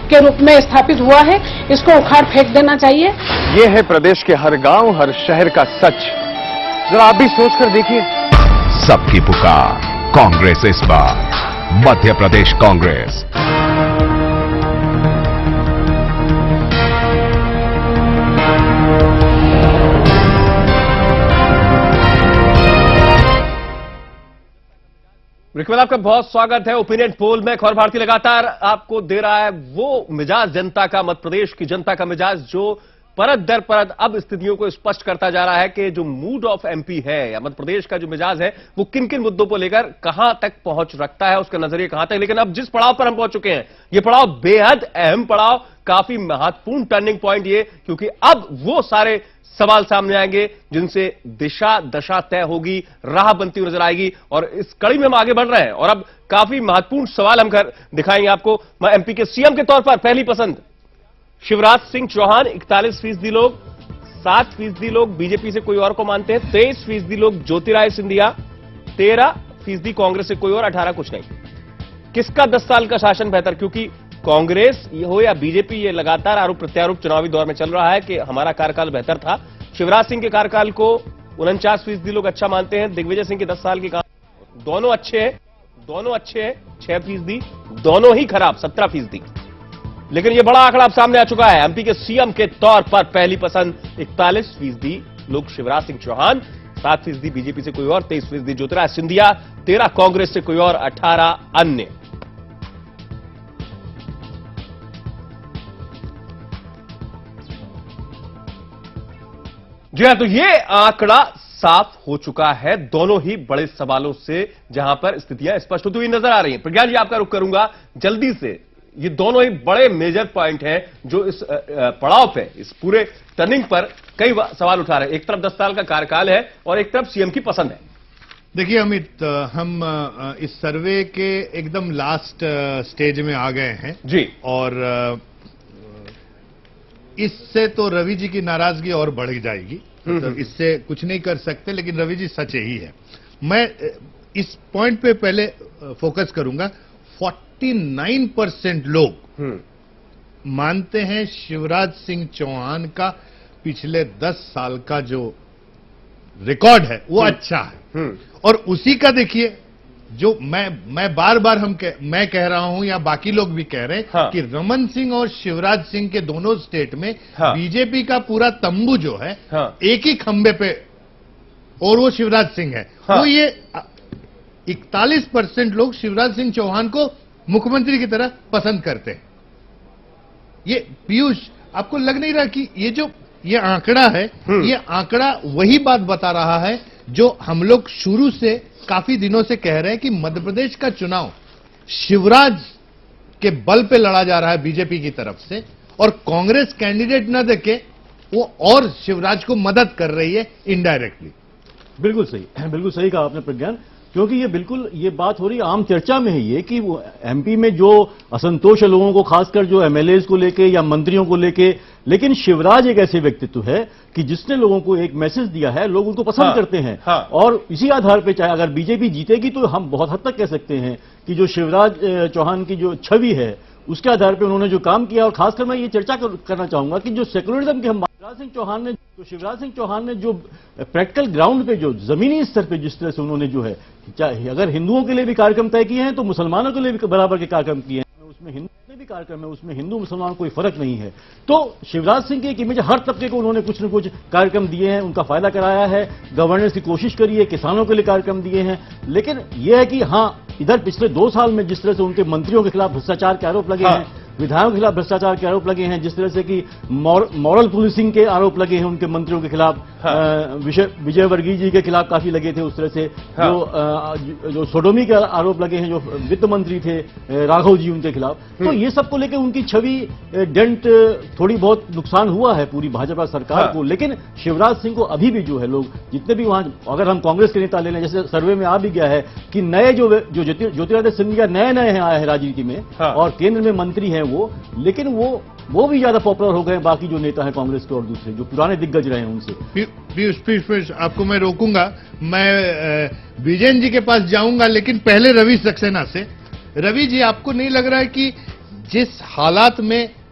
के रूप में स्थापित हुआ है, इसको उखाड़ फेंक देना चाहिए। ये है प्रदेश के हर गांव, हर शहर का सच। जरा आप भी सोचकर देखिए। सबकी पुकार कांग्रेस इस बार, मध्य प्रदेश कांग्रेस। रिकवल आपका बहुत स्वागत है। ओपिनियन पोल में खबर भारती लगातार आपको दे रहा है वो मिजाज जनता का, मध्य प्रदेश की जनता का मिजाज जो परत दर परत अब स्थितियों को स्पष्ट करता जा रहा है कि जो मूड ऑफ एमपी है या मध्य प्रदेश का जो मिजाज है वो किन किन मुद्दों को लेकर कहां तक पहुंच रखता है, उसका नजरिया कहां तक। लेकिन अब जिस पड़ाव पर हम पहुंच चुके हैं, ये पड़ाव बेहद अहम पड़ाव, काफी महत्वपूर्ण टर्निंग पॉइंट ये, क्योंकि अब वो सारे सवाल सामने आएंगे जिनसे दिशा दशा तय होगी, राह बनती हुई नजर आएगी। और इस कड़ी में हम आगे बढ़ रहे हैं और अब काफी महत्वपूर्ण सवाल हम दिखाएंगे आपको। एमपी के सीएम के तौर पर पहली पसंद शिवराज सिंह चौहान 41% लोग, 7% लोग बीजेपी से कोई और को मानते हैं, 23% लोग ज्योतिरादित्य सिंधिया, 13% कांग्रेस से कोई और, 18 कुछ नहीं। किसका 10 साल का शासन बेहतर? क्योंकि कांग्रेस हो या बीजेपी, ये लगातार आरोप प्रत्यारोप चुनावी दौर में चल रहा है कि हमारा कार्यकाल बेहतर था। शिवराज सिंह के कार्यकाल को 49% लोग अच्छा मानते हैं, दिग्विजय सिंह के 10 साल के काम दोनों अच्छे हैं, 6%, दोनों ही खराब 17%। लेकिन यह बड़ा आंकड़ा अब सामने आ चुका है। एमपी के सीएम के तौर पर पहली पसंद 41% लोग शिवराज सिंह चौहान, 7% बीजेपी से कोई और, 23% ज्योतिरादित्य सिंधिया, 13 कांग्रेस से कोई और, 18 अन्य। जी हां, तो ये आंकड़ा साफ हो चुका है दोनों ही बड़े सवालों से, जहां पर स्थितियां स्पष्ट होती हुई नजर आ रही हैं। प्रज्ञान जी, आपका रुख करूंगा जल्दी से। ये दोनों ही बड़े मेजर पॉइंट हैं जो इस पड़ाव पे, इस पूरे टर्निंग पर कई सवाल उठा रहे हैं। एक तरफ 10 साल का कार्यकाल है और एक तरफ सीएम की पसंद है। देखिए अमित, हम इस सर्वे के एकदम लास्ट स्टेज में आ गए हैं जी, और इससे तो रवि जी की नाराजगी और बढ़ जाएगी, तो इससे कुछ नहीं कर सकते, लेकिन रवि जी सच ही है। मैं इस पॉइंट पे पहले फोकस करूंगा। 49% लोग मानते हैं शिवराज सिंह चौहान का पिछले 10 साल का जो रिकॉर्ड है वो अच्छा है। और उसी का देखिए, जो मैं बार बार मैं कह रहा हूं या बाकी लोग भी कह रहे हैं कि रमन सिंह और शिवराज सिंह के दोनों स्टेट में बीजेपी का पूरा तंबू जो है एक ही खंबे पे, और वो शिवराज सिंह है। तो ये 41% लोग शिवराज सिंह चौहान को मुख्यमंत्री की तरह पसंद करते हैं। ये पीयूष, आपको लग नहीं रहा कि ये आंकड़ा है, ये आंकड़ा वही बात बता रहा है जो हम लोग शुरू से काफी दिनों से कह रहे हैं कि मध्य प्रदेश का चुनाव शिवराज के बल पे लड़ा जा रहा है बीजेपी की तरफ से, और कांग्रेस कैंडिडेट न देके वो और शिवराज को मदद कर रही है इनडायरेक्टली। बिल्कुल सही कहा आपने प्रज्ञान, क्योंकि ये बात हो रही है, आम चर्चा में है ये कि वो एमपी में जो असंतोष है लोगों को, खासकर जो एमएलएज को लेके या मंत्रियों को लेके, लेकिन शिवराज एक ऐसे व्यक्तित्व है कि जिसने लोगों को एक मैसेज दिया है, लोग उनको पसंद करते हैं। और इसी आधार पे चाहे अगर बीजेपी जीतेगी तो हम बहुत हद तक कह सकते हैं कि जो शिवराज चौहान की जो छवि है उसके आधार पे उन्होंने जो काम किया, और खासकर मैं ये चर्चा करना चाहूंगा कि जो सेकुलरिज्म के हम शिवराज सिंह चौहान ने जो प्रैक्टिकल ग्राउंड पे, जो जमीनी स्तर पे जिस तरह से उन्होंने जो है, चाहे अगर हिंदुओं के लिए भी कार्यक्रम तय किए हैं तो मुसलमानों के लिए भी बराबर के कार्यक्रम किए हैं, उसमें हिंदू भी कार्यक्रम है, उसमें हिंदू मुसलमान कोई फर्क नहीं है। तो शिवराज सिंह की एक इमेज, हर तबके को उन्होंने कुछ न कुछ कार्यक्रम दिए हैं, उनका फायदा कराया है, गवर्नेंस की कोशिश करी है, किसानों के लिए कार्यक्रम दिए हैं। लेकिन यह है कि हां, इधर पिछले 2 साल में जिस तरह से उनके मंत्रियों के खिलाफ भ्रष्टाचार के आरोप लगे हैं, विधायकों के खिलाफ भ्रष्टाचार के आरोप लगे हैं, जिस तरह से कि मॉरल पुलिसिंग के आरोप लगे हैं उनके मंत्रियों के खिलाफ, विजय वर्गीय जी के खिलाफ काफी लगे थे, उस तरह से जो सोडोमी के आरोप लगे हैं, जो वित्त मंत्री थे राघव जी, उनके खिलाफ। तो ये सबको लेकर उनकी छवि डेंट थोड़ी बहुत नुकसान हुआ है पूरी भाजपा सरकार को। लेकिन शिवराज सिंह को अभी भी जो है लोग जितने भी वहां, अगर हम कांग्रेस के नेता ले लें, जैसे सर्वे में आ भी गया है कि नए जो ज्योतिरादित्य सिंधिया नए आए हैं राजनीति में और केंद्र में मंत्री हैं वो, लेकिन वो भी ज्यादा पॉपुलर हो गए बाकी जो नेता हैं कांग्रेस के और दूसरे जो पुराने दिग्गज रहे हैं उनसे। पीयूष, आपको मैं रोकूंगा, मैं विजयन जी के पास जाऊंगा, लेकिन पहले रवि सक्सेना से। रवि जी, आपको नहीं लग रहा है कि जिस हालात में